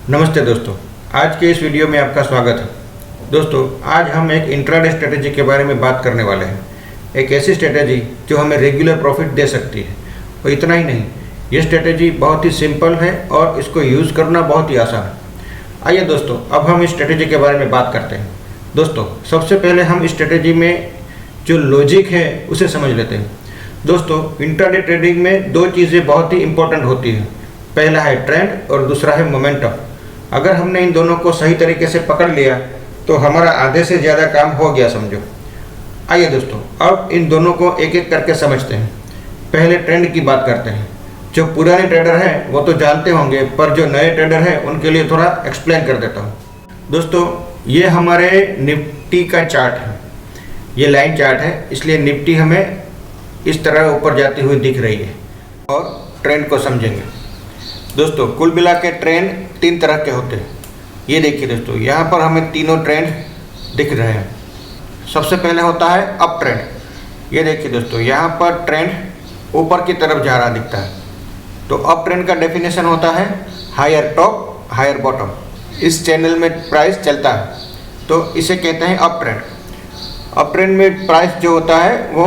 नमस्ते दोस्तों, आज के इस वीडियो में आपका स्वागत है। दोस्तों, आज हम एक इंट्राडे स्ट्रेटेजी के बारे में बात करने वाले हैं। एक ऐसी स्ट्रेटेजी जो हमें रेगुलर प्रॉफिट दे सकती है। और इतना ही नहीं, ये स्ट्रेटेजी बहुत ही सिंपल है और इसको यूज़ करना बहुत ही आसान है। आइए दोस्तों, अब हम इस स्ट्रेटेजी के बारे में बात करते हैं। दोस्तों, सबसे पहले हम इस स्ट्रेटेजी में जो लॉजिक है उसे समझ लेते हैं। दोस्तों, इंट्राडे ट्रेडिंग में दो चीज़ें बहुत ही इंपॉर्टेंट होती हैं। पहला है ट्रेंड और दूसरा है मोमेंटम। अगर हमने इन दोनों को सही तरीके से पकड़ लिया तो हमारा आधे से ज़्यादा काम हो गया समझो। आइए दोस्तों, अब इन दोनों को एक एक करके समझते हैं। पहले ट्रेंड की बात करते हैं। जो पुराने ट्रेडर हैं वो तो जानते होंगे, पर जो नए ट्रेडर हैं उनके लिए थोड़ा एक्सप्लेन कर देता हूँ। दोस्तों, ये हमारे निफ्टी का चार्ट है। ये लाइन चार्ट है, इसलिए निफ्टी हमें इस तरह ऊपर जाती हुई दिख रही है। और ट्रेंड को समझेंगे। दोस्तों, कुल मिला के ट्रेंड तीन तरह के होते हैं। ये देखिए दोस्तों, यहाँ पर हमें तीनों ट्रेंड दिख रहे हैं। सबसे पहले होता है अप ट्रेंड। ये देखिए दोस्तों, यहाँ पर ट्रेंड ऊपर की तरफ जा रहा दिखता है। तो अप ट्रेंड का डेफिनेशन होता है हायर टॉप हायर बॉटम। इस चैनल में प्राइस चलता है तो इसे कहते हैं अप ट्रेंड। अप ट्रेंड में प्राइस जो होता है वो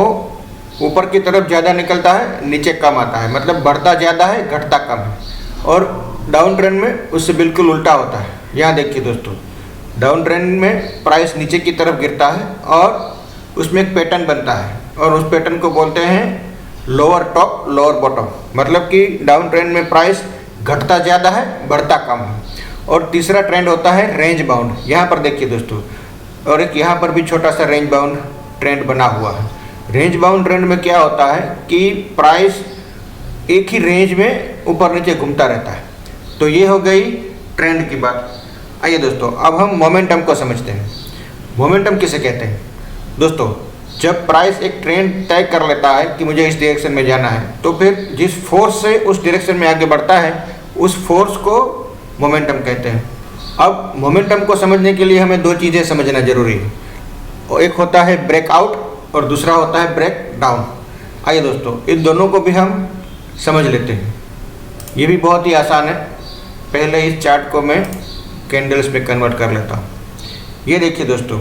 ऊपर की तरफ ज़्यादा निकलता है, नीचे कम आता है, मतलब बढ़ता ज़्यादा है घटता कम है। और डाउन ट्रेंड में उससे बिल्कुल उल्टा होता है। यहाँ देखिए दोस्तों, डाउन ट्रेंड में प्राइस नीचे की तरफ गिरता है और उसमें एक पैटर्न बनता है और उस पैटर्न को बोलते हैं लोअर टॉप लोअर बॉटम। मतलब कि डाउन ट्रेंड में प्राइस घटता ज़्यादा है बढ़ता कम है। और तीसरा ट्रेंड होता है रेंज बाउंड। यहाँ पर देखिए दोस्तों, और एक यहाँ पर भी छोटा सा रेंज बाउंड ट्रेंड बना हुआ है। रेंज बाउंड ट्रेंड में क्या होता है कि प्राइस एक ही रेंज में ऊपर नीचे घूमता रहता है। तो ये हो गई ट्रेंड की बात। आइए दोस्तों, अब हम मोमेंटम को समझते हैं। मोमेंटम किसे कहते हैं? दोस्तों, जब प्राइस एक ट्रेंड तय कर लेता है कि मुझे इस डायरेक्शन में जाना है, तो फिर जिस फोर्स से उस डायरेक्शन में आगे बढ़ता है उस फोर्स को मोमेंटम कहते हैं। अब मोमेंटम को समझने के लिए हमें दो चीज़ें समझना जरूरी है। एक होता है ब्रेकआउट और दूसरा होता है ब्रेक डाउन। आइए दोस्तों, इन दोनों को भी हम समझ लेते हैं। ये भी बहुत ही आसान है। पहले इस चार्ट को मैं कैंडल्स में कन्वर्ट कर लेता हूँ। ये देखिए दोस्तों,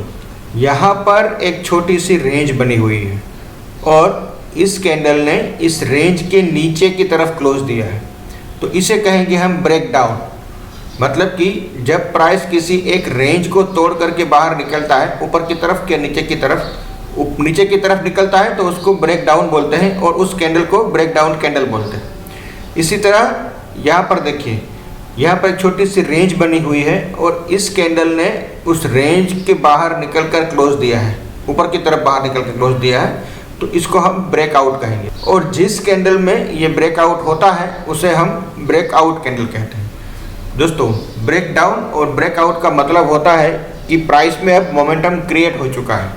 यहाँ पर एक छोटी सी रेंज बनी हुई है और इस कैंडल ने इस रेंज के नीचे की तरफ क्लोज दिया है। तो इसे कहेंगे हम ब्रेक डाउन। मतलब कि जब प्राइस किसी एक रेंज को तोड़ करके बाहर निकलता है, ऊपर की तरफ या नीचे की तरफ निकलता है, तो उसको ब्रेक डाउन बोलते हैं और उस कैंडल को ब्रेक डाउन कैंडल बोलते हैं। इसी तरह यहाँ पर देखिए, यहाँ पर एक छोटी सी रेंज बनी हुई है और इस कैंडल ने उस रेंज के बाहर निकलकर क्लोज दिया है, ऊपर की तरफ बाहर निकल कर क्लोज दिया है। तो इसको हम ब्रेकआउट कहेंगे। और जिस कैंडल में ये ब्रेकआउट होता है उसे हम ब्रेकआउट कैंडल कहते हैं। दोस्तों, ब्रेक डाउन और ब्रेकआउट का मतलब होता है कि प्राइस में अब मोमेंटम क्रिएट हो चुका है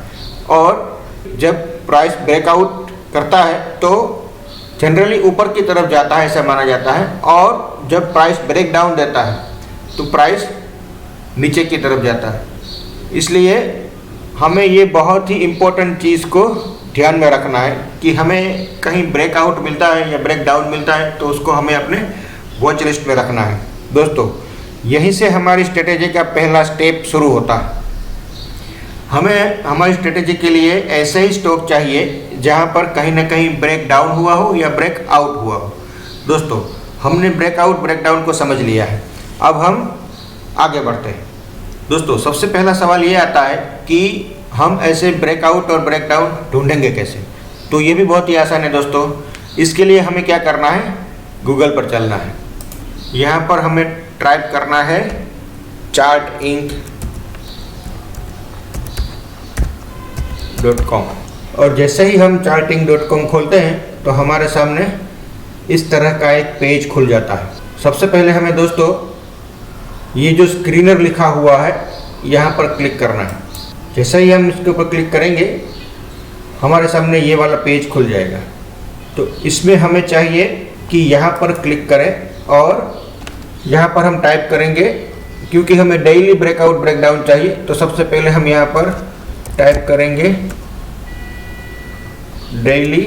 और जब प्राइस ब्रेकआउट करता है तो जनरली ऊपर की तरफ जाता है, ऐसा माना जाता है। और जब प्राइस ब्रेक डाउन देता है तो प्राइस नीचे की तरफ जाता है। इसलिए हमें ये बहुत ही इम्पोर्टेंट चीज़ को ध्यान में रखना है कि हमें कहीं ब्रेकआउट मिलता है या ब्रेक डाउन मिलता है तो उसको हमें अपने वॉच लिस्ट में रखना है। दोस्तों, यहीं से हमारी स्ट्रेटेजी का पहला स्टेप शुरू होता है। हमें हमारी स्ट्रेटेजी के लिए ऐसे ही स्टॉक चाहिए जहां पर कहीं ना कहीं ब्रेक डाउन हुआ हो या ब्रेक आउट हुआ हो। दोस्तों, हमने ब्रेकआउट ब्रेक डाउन को समझ लिया है। अब हम आगे बढ़ते हैं। दोस्तों, सबसे पहला सवाल ये आता है कि हम ऐसे ब्रेकआउट और ब्रेक डाउन ढूंढेंगे कैसे? तो ये भी बहुत ही आसान है दोस्तों। इसके लिए हमें क्या करना है, गूगल पर चलना है। यहाँ पर हमें टाइप करना है charting.com और जैसे ही हम charting.com खोलते हैं तो हमारे सामने इस तरह का एक पेज खुल जाता है। सबसे पहले हमें दोस्तों ये जो स्क्रीनर लिखा हुआ है यहाँ पर क्लिक करना है। जैसे ही हम इसके ऊपर क्लिक करेंगे हमारे सामने ये वाला पेज खुल जाएगा। तो इसमें हमें चाहिए कि यहाँ पर क्लिक करें और यहाँ पर हम टाइप करेंगे, क्योंकि हमें डेली ब्रेकआउट ब्रेकडाउन चाहिए। तो सबसे पहले हम यहाँ पर टाइप करेंगे डेली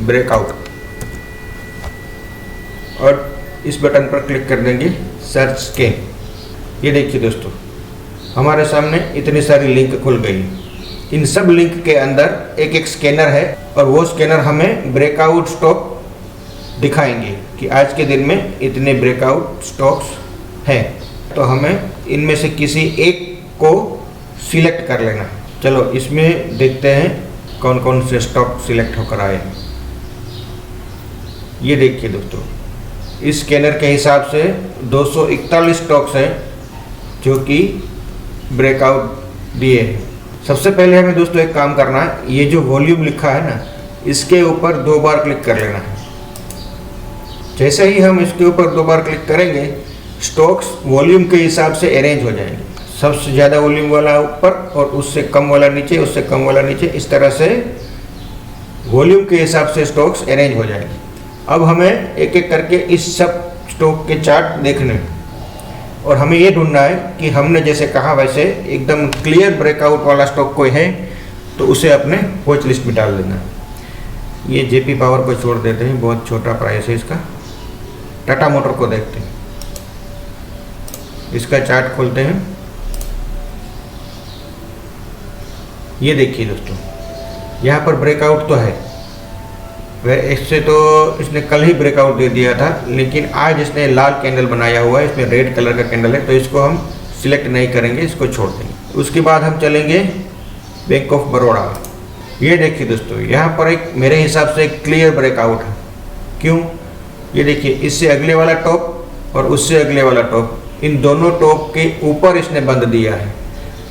ब्रेकआउट और इस बटन पर क्लिक कर देंगे सर्च स्कैन। ये देखिए दोस्तों, हमारे सामने इतनी सारी लिंक खुल गई। इन सब लिंक के अंदर एक एक स्कैनर है और वो स्कैनर हमें ब्रेकआउट स्टॉक दिखाएंगे कि आज के दिन में इतने ब्रेकआउट स्टॉक्स हैं। तो हमें इनमें से किसी एक को सिलेक्ट कर लेना। चलो इसमें देखते हैं कौन कौन से स्टॉक सिलेक्ट होकर आए हैं। ये देखिए दोस्तों, इस स्कैनर के हिसाब से 241 स्टॉक्स हैं जो कि ब्रेकआउट दिए हैं। सबसे पहले हमें दोस्तों एक काम करना है, ये जो वॉल्यूम लिखा है ना, इसके ऊपर 2 बार क्लिक कर लेना है। जैसे ही हम इसके ऊपर 2 बार क्लिक करेंगे, स्टॉक्स वॉल्यूम के हिसाब से अरेंज हो जाएंगे। सबसे ज़्यादा वॉल्यूम वाला ऊपर और उससे कम वाला नीचे, उससे कम वाला नीचे, इस तरह से वॉल्यूम के हिसाब से स्टॉक्स अरेंज हो जाएंगे। अब हमें एक एक करके इस सब स्टॉक के चार्ट देखने हैं और हमें ये ढूंढना है कि हमने जैसे कहा वैसे एकदम क्लियर ब्रेकआउट वाला स्टॉक कोई है तो उसे अपने वॉच लिस्ट में डाल देना। ये जेपी पावर को छोड़ देते हैं, बहुत छोटा प्राइस है इसका। टाटा मोटर को देखते हैं, इसका चार्ट खोलते हैं। ये देखिए दोस्तों, यहाँ पर ब्रेकआउट तो है। वह इससे तो इसने कल ही ब्रेकआउट दे दिया था, लेकिन आज इसने लाल कैंडल बनाया हुआ है, इसमें रेड कलर का कैंडल है, तो इसको हम सिलेक्ट नहीं करेंगे, इसको छोड़ देंगे। उसके बाद हम चलेंगे बैंक ऑफ बड़ौदा। ये देखिए दोस्तों, यहाँ पर एक मेरे हिसाब से एक क्लियर ब्रेकआउट है। क्यों? ये देखिए, इससे अगले वाला टॉप और उससे अगले वाला टॉप, इन दोनों टॉप के ऊपर इसने बंद दिया है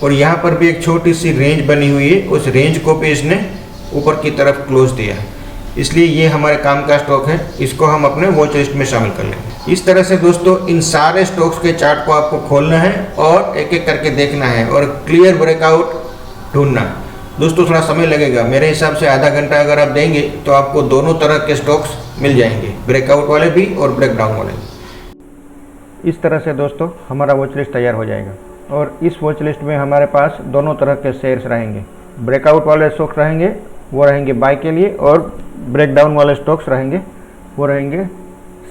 और यहाँ पर भी एक छोटी सी रेंज बनी हुई है, उस रेंज को भी इसने ऊपर की तरफ क्लोज दिया है। इसलिए ये हमारे काम का स्टॉक है, इसको हम अपने वॉच लिस्ट में शामिल कर लेंगे। इस तरह से दोस्तों इन सारे स्टॉक्स के चार्ट को आपको खोलना है और एक एक करके देखना है और क्लियर ब्रेकआउट ढूंढना है। दोस्तों थोड़ा समय लगेगा, मेरे हिसाब से आधा घंटा अगर आप देंगे तो आपको दोनों तरह के स्टॉक्स मिल जाएंगे, ब्रेकआउट वाले भी और ब्रेकडाउन वाले भी। इस तरह से दोस्तों हमारा वॉच लिस्ट तैयार हो जाएगा और इस वॉच लिस्ट में हमारे पास दोनों तरह के शेयर्स रहेंगे। ब्रेकआउट वाले स्टॉक्स रहेंगे, वो रहेंगे बाय के लिए, और ब्रेकडाउन वाले स्टॉक्स रहेंगे, वो रहेंगे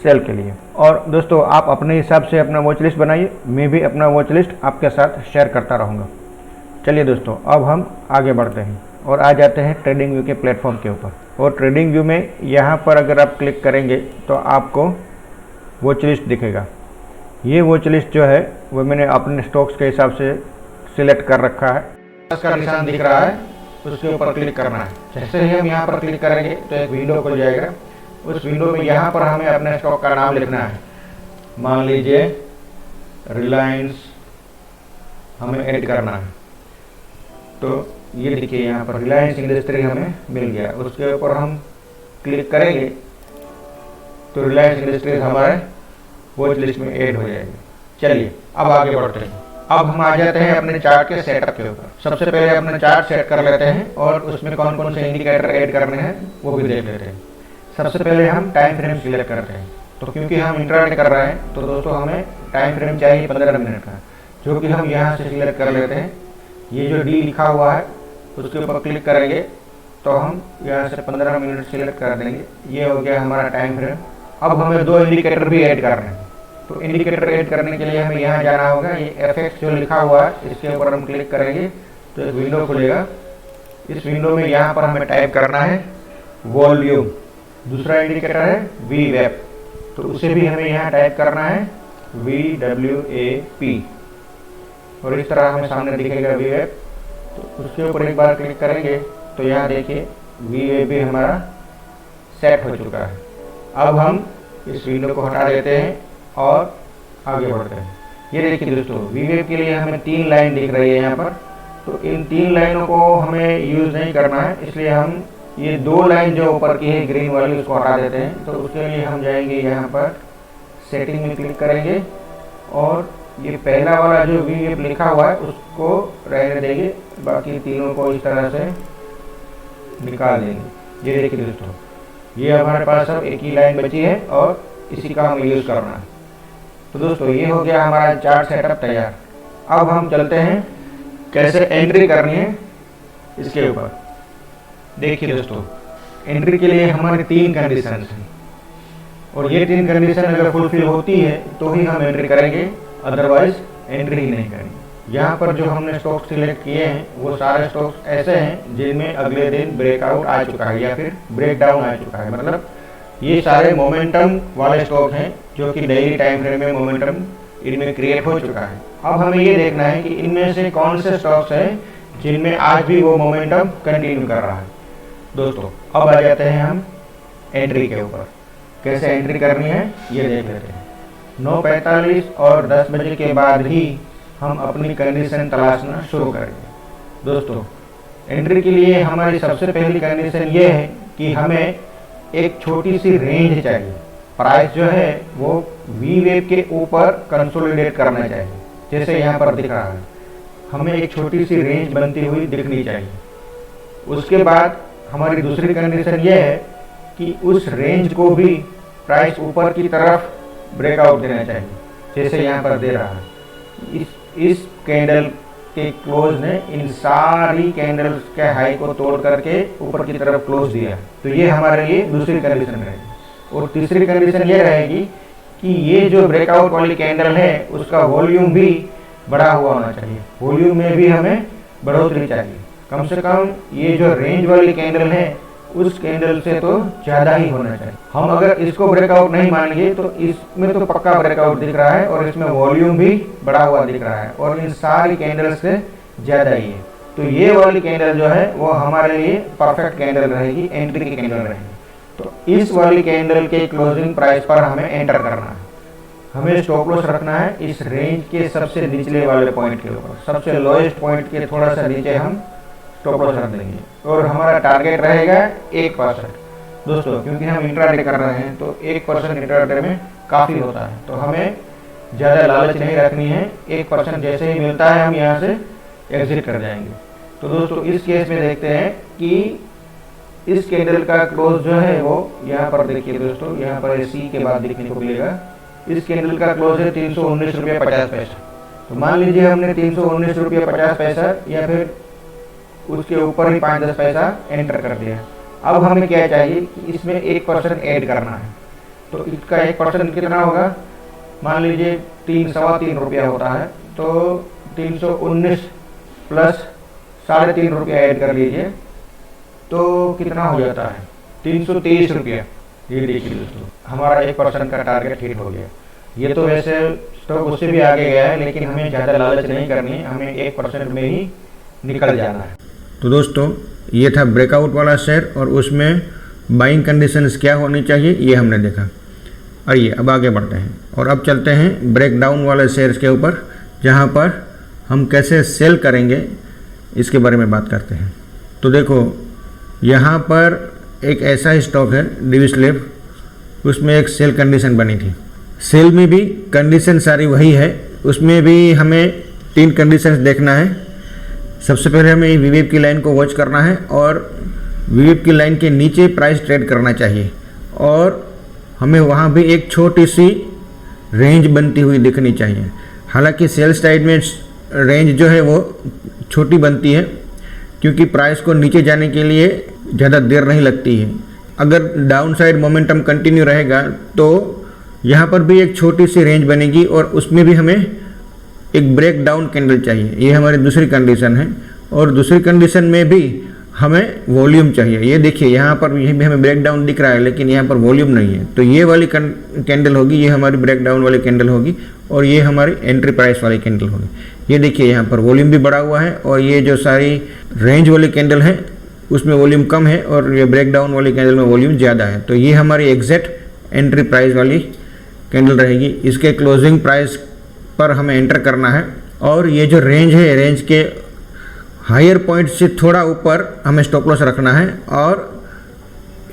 सेल के लिए। और दोस्तों आप अपने हिसाब से अपना वॉच लिस्ट बनाइए, मैं भी अपना वॉच लिस्ट आपके साथ शेयर करता रहूँगा। चलिए दोस्तों, अब हम आगे बढ़ते हैं और आ जाते हैं ट्रेडिंग व्यू के प्लेटफॉर्म के ऊपर। और ट्रेडिंग व्यू में यहाँ पर अगर आप क्लिक करेंगे तो आपको वॉच लिस्ट दिखेगा। ये वॉच लिस्ट जो है वो मैंने अपने स्टॉक्स के हिसाब से सिलेक्ट कर रखा है। इसका निशान दिख रहा है, उसके ऊपर क्लिक करना है। जैसे ही हम यहाँ पर क्लिक करेंगे तो एक विंडो खुल जाएगा। उस विंडो में यहाँ पर हमें अपने स्टॉक का नाम लिखना है। मान लीजिए रिलायंस हमें ऐड करना है, तो ये देखिए यहाँ पर रिलायंस इंडस्ट्री हमें मिल गया। उसके ऊपर हम क्लिक करेंगे तो रिलायंस इंडस्ट्रीज हमारे वॉच लिस्ट में ऐड हो जाएगी। चलिए अब आगे बढ़ते हैं। अब हम आ जाते हैं अपने चार्ट के सेटअप के ऊपर। सबसे पहले अपना चार्ट सेट कर लेते हैं और उसमें कौन कौन से इंडिकेटर ऐड करने हैं वो भी देख लेते हैं। सबसे पहले हम टाइम फ्रेम सिलेक्ट करते हैं। तो क्योंकि हम इंट्राडे कर रहे हैं तो दोस्तों हमें टाइम फ्रेम चाहिए 15 मिनट का, जो कि हम यहाँ से सिलेक्ट कर लेते हैं। ये जो डी लिखा हुआ है उसके ऊपर क्लिक करेंगे तो हम यहाँ से 15 मिनट सिलेक्ट कर देंगे। ये हो गया हमारा टाइम फ्रेम। अब हमें 2 इंडिकेटर भी ऐड करने हैं। तो इंडिकेटर ऐड करने के लिए हमें यहाँ जाना होगा। ये FX जो लिखा हुआ है इसके ऊपर हम क्लिक करेंगे तो एक विंडो खुलेगा। इस विंडो में यहाँ पर हमें टाइप करना है वॉल्यूम। दूसरा इंडिकेटर है VWAP, तो उसे भी हमें यहाँ टाइप करना है VWAP और इस तरह हमें सामने दिखेगा VWAP। तो उसके ऊपर एक बार क्लिक करेंगे तो यहाँ देखिए VWAP हमारा सेट हो चुका है। अब हम इस विंडो को हटा देते हैं और आगे बढ़ते हैं। ये देखिए दोस्तों, VWAP के लिए हमें 3 लाइन दिख रही है यहाँ पर। तो इन 3 लाइनों को हमें यूज़ नहीं करना है, इसलिए हम ये 2 लाइन जो ऊपर की है ग्रीन वाली उसको हटा देते हैं। तो उसके लिए हम जाएंगे यहाँ पर सेटिंग में क्लिक करेंगे और ये पहला वाला जो VWAP लिखा हुआ है उसको रहने देंगे, बाकी तीनों को इस तरह से निकाल देंगे। ये देखिए दोस्तों, ये हमारे पास अब एक ही लाइन बची है और इसी का हमें यूज़ करना है। तो दोस्तों ये हो गया हमारा चार्ट सेटअप तैयार। अब हम चलते हैं कैसे एंट्री करनी है इसके ऊपर। देखिए दोस्तों, एंट्री के लिए हमारे 3 कंडीशन हैं और ये 3 कंडीशन अगर फुलफिल होती है तो ही हम एंट्री करेंगे, अदरवाइज एंट्री ही नहीं करेंगे। यहाँ पर जो हमने स्टॉक सिलेक्ट किए हैं वो सारे स्टॉक्स ऐसे हैं जिनमें अगले दिन ब्रेकआउट आ चुका है या फिर ब्रेक डाउन आ चुका है, मतलब ये सारे मोमेंटम वाले स्टॉक हैं जो कि डेली टाइम फ्रेम में मोमेंटम इनमें क्रिएट हो चुका है। अब हमें ये देखना है कि इनमें से कौन से स्टॉक्स हैं जिनमें आज भी वो मोमेंटम कंटिन्यू कर रहा है। दोस्तों अब आ जाते हैं हम एंट्री के ऊपर। कैसे एंट्री करनी है ये देख लेते हैं। 9:45 और 10 बजे के बाद ही हम अपनी कंडीशन तलाशना शुरू करेंगे। दोस्तों एंट्री के लिए हमारी सबसे पहली कंडीशन ये है कि हमें एक छोटी सी रेंज चाहिए। प्राइस जो है वो वी वेव के ऊपर कंसोलिडेट करना चाहिए, जैसे यहाँ पर दिख रहा है। हमें एक छोटी सी रेंज बनती हुई दिखनी चाहिए। उसके बाद हमारी दूसरी कंडीशन ये है कि उस रेंज को भी प्राइस ऊपर की तरफ ब्रेकआउट देना चाहिए, जैसे यहाँ पर दे रहा है। इस कैंडल के क्लोज ने इन सारी कैंडल्स के हाई को तोड़ करके ऊपर की तरफ क्लोज दिया, तो ये हमारे लिए दूसरी कंडीशन रहेगी। और तीसरी कंडीशन ये रहेगी कि ये जो ब्रेकआउट वाली कैंडल है उसका वॉल्यूम भी बढ़ा हुआ होना चाहिए। वॉल्यूम में भी हमें बढ़ोतरी चाहिए, कम से कम ये जो रेंज वाली कैंडल है उस कैंडल से तो ज़्यादा ही होना चाहिए। हम अगर इसको ब्रेकआउट नहीं मानेंगे तो इसमें तो पक्का ब्रेकआउट दिख रहा है और इसमें वॉल्यूम भी बढ़ा हुआ दिख रहा है और इन सारी कैंडल से ज़्यादा ही है। तो ये वाली कैंडल जो है वो हमारे लिए परफेक्ट कैंडल रहेगी, एंट्री की कैंडल रहेगी। तो इस वाली कैंडल के क्लोजिंग प्राइस पर हमें एंटर करना है। हमें स्टॉप लॉस रखना है इस रेंज के सबसे निचले वाले पॉइंट के ऊपर, सबसे लोएस्ट पॉइंट के थोड़ा सा नीचे हम स्टॉप लॉस रख देंगे और हमारा टारगेट रहेगा 1%। दोस्तों क्योंकि हम इंट्राडे कर रहे हैं तो 1% इंट्राडे में काफ़ी होता है, तो हमें ज़्यादा लालच नहीं रखनी है। 1% जैसे ही मिलता है हम यहाँ से एग्जिट कर जाएंगे। तो दोस्तों इस केस में देखते हैं कि इस कैंडल का क्लोज जो है वो यहाँ पर देखिए दोस्तों, यहाँ पर सी के बाद देखने को मिलेगा। इस कैंडल का क्लोज है 319 रुपये 50 पैसा। तो मान लीजिए हमने 319 रुपये 50 पैसा या फिर उसके ऊपर ही 5-10 पैसा एंटर कर दिया। अब हमें क्या चाहिए कि इसमें 1% ऐड करना है। तो इसका 1% कितना होगा, मान लीजिए 3-3.25 रुपया होता है, तो 319 प्लस 3.5 रुपया ऐड कर लीजिए तो कितना हो जाता है 323 रुपया। ये देखिए दोस्तों हमारा 1% का टारगेट हिट हो गया। ये तो वैसे स्टॉक उससे भी आगे गया है, लेकिन हमें ज़्यादा लालच नहीं करनी है, हमें 1% में ही निकल जाना है। तो दोस्तों ये था ब्रेकआउट वाला शेयर और उसमें बाइंग कंडीशंस क्या होनी चाहिए ये हमने देखा। आइए अब आगे बढ़ते हैं और अब चलते हैं ब्रेक डाउन वाले शेयर्स के ऊपर, जहाँ पर हम कैसे सेल करेंगे इसके बारे में बात करते हैं। तो देखो यहाँ पर एक ऐसा ही स्टॉक है डिविसलेव, उसमें एक सेल कंडीशन बनी थी। सेल में भी कंडीशन सारी वही है, उसमें भी हमें 3 कंडीशंस देखना है। सबसे पहले हमें वीवेब की लाइन को वॉच करना है और वीवेब की लाइन के नीचे प्राइस ट्रेड करना चाहिए और हमें वहाँ भी एक छोटी सी रेंज बनती हुई दिखनी चाहिए। हालांकि सेल साइड में रेंज जो है वो छोटी बनती है क्योंकि प्राइस को नीचे जाने के लिए ज़्यादा देर नहीं लगती है। अगर डाउन साइड मोमेंटम कंटिन्यू रहेगा तो यहाँ पर भी एक छोटी सी रेंज बनेगी और उसमें भी हमें एक ब्रेक डाउन कैंडल चाहिए। ये हमारी दूसरी कंडीशन है और दूसरी कंडीशन में भी हमें वॉल्यूम चाहिए। ये देखिए यहाँ पर यही भी हमें ब्रेक डाउन दिख रहा है लेकिन यहाँ पर वॉल्यूम नहीं है, तो ये वाली कैंडल होगी, ये हमारी ब्रेक डाउन वाली कैंडल होगी और ये हमारी एंट्री प्राइस वाली कैंडल होगी। ये देखिए यहाँ पर वॉल्यूम भी बढ़ा हुआ है और ये जो सारी रेंज वाली कैंडल है उसमें वॉल्यूम कम है और ये ब्रेक डाउन वाली कैंडल में वॉल्यूम ज़्यादा है। तो ये हमारी एग्जैक्ट एंट्री प्राइस वाली कैंडल रहेगी। इसके क्लोजिंग प्राइस पर हमें एंटर करना है और ये जो रेंज है, रेंज के हायर पॉइंट से थोड़ा ऊपर हमें स्टॉप लॉस रखना है और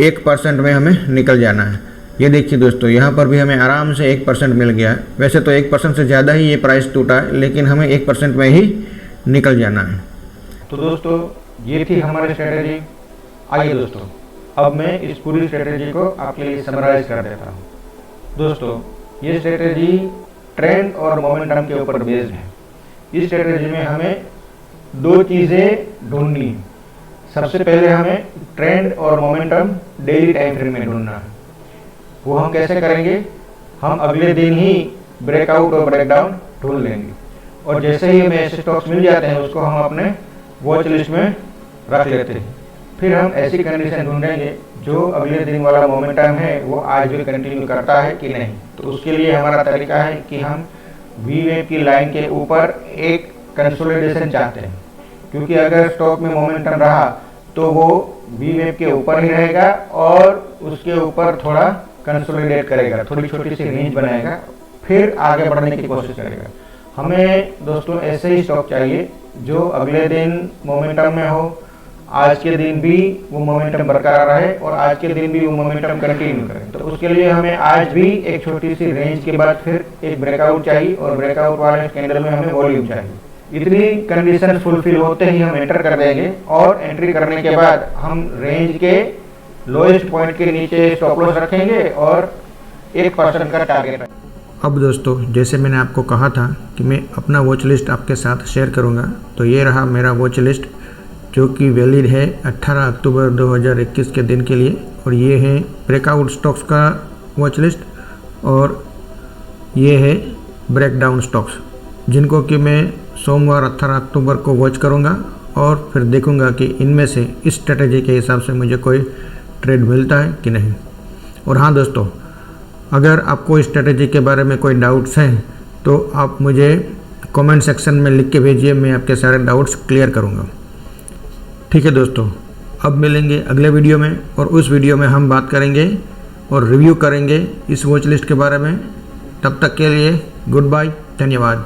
1% में हमें निकल जाना है। ये देखिए दोस्तों यहाँ पर भी हमें आराम से 1% मिल गया है। वैसे तो 1% से ज़्यादा ही ये प्राइस टूटा है लेकिन हमें 1% में ही निकल जाना है। तो दोस्तों ये थी हमारी स्ट्रेटेजी। आइए दोस्तों अब मैं इस पूरी स्ट्रेटेजी को आपके लिए समराइज कर देता हूँ। दोस्तों ये स्ट्रेटेजी ट्रेंड और मोमेंटम के ऊपर बेस्ड है। इस स्ट्रेटेजी में हमें 2 चीज़ें ढूंढनी है। सबसे पहले हमें ट्रेंड और मोमेंटम डेली टाइम फ्रेम में ढूंढना है। दूसरा हमें वीकली टाइम फ्रेम में ढूंढना है। 3rd हमें 5 मिनट और 10 मिनट के टाइम फ्रेम में ढूंढना है। 4th हमें 1 मंथ और 6 महीने के टाइम फ्रेम में ढूंढना है। 5th हमें 1 ईयर और 10 साल के टाइम फ्रेम में ढूंढना है। वो हम कैसे करेंगे, हम अगले दिन ही ब्रेकआउट और ब्रेकडाउन ढूंढ लेंगे, और जैसे ही हमें ऐसे स्टॉक्स मिल जाते हैं उसको हम अपने वॉच लिस्ट में रख लेते हैं। फिर हम ऐसी कंडीशन ढूंढेंगे जो अगले दिन वाला मोमेंटम है वो आज भी कंटिन्यू करता है कि नहीं। तो उसके लिए हमारा तरीका है कि हम वी वेव की लाइन के ऊपर एक कंसोलिडेशन चाहते हैं, क्योंकि अगर स्टॉक में मोमेंटम रहा तो वो वी वेव के ऊपर ही रहेगा और उसके ऊपर थोड़ा कंसोलिडेट करेगा, थोड़ी छोटी सी रेंज बनाएगा, फिर आगे बढ़ने की कोशिश करेगा। हमें दोस्तों ऐसे ही स्टॉक चाहिए जो अगले दिन मोमेंटम में हो, आज के दिन भी वो मोमेंटम बरकरार रहे और आज के दिन भी वो मोमेंटम कंटिन्यू करे। तो उसके लिए हमें आज भी एक छोटी सी रेंज के बाद फिर एक ब्रेकआउट चाहिए, और ब्रेकआउट वाले कैंडल में हमें वॉल्यूम चाहिए। इतनी कंडीशन फुलफिल होते ही हम एंटर कर देंगे, और एंट्री करने के बाद हम रेंज के लोएस्ट पॉइंट के नीचे स्टॉप लॉस रखेंगे और 1% का टारगेट रखेंगे। अब दोस्तों, जैसे मैंने आपको कहा था कि मैं अपना वॉच लिस्ट आपके साथ शेयर करूंगा, तो ये रहा मेरा वॉच लिस्ट जो कि वैलिड है 18 अक्टूबर 2021 के दिन के लिए, और ये है ब्रेकआउट स्टॉक्स का वॉच लिस्ट, और ये है ब्रेकडाउन स्टॉक्स, जिनको कि मैं सोमवार 18 अक्टूबर को वॉच करूंगा और फिर देखूंगा कि इनमें से इस स्ट्रेटजी के हिसाब से मुझे कोई ट्रेड मिलता है कि नहीं। और हाँ दोस्तों, अगर आपको इस स्ट्रेटजी के बारे में कोई डाउट्स हैं तो आप मुझे कमेंट सेक्शन में लिख के भेजिए, मैं आपके सारे डाउट्स क्लियर करूँगा। ठीक है दोस्तों, अब मिलेंगे अगले वीडियो में, और उस वीडियो में हम बात करेंगे और रिव्यू करेंगे इस वॉच लिस्ट के बारे में। तब तक के लिए गुड बाय, धन्यवाद।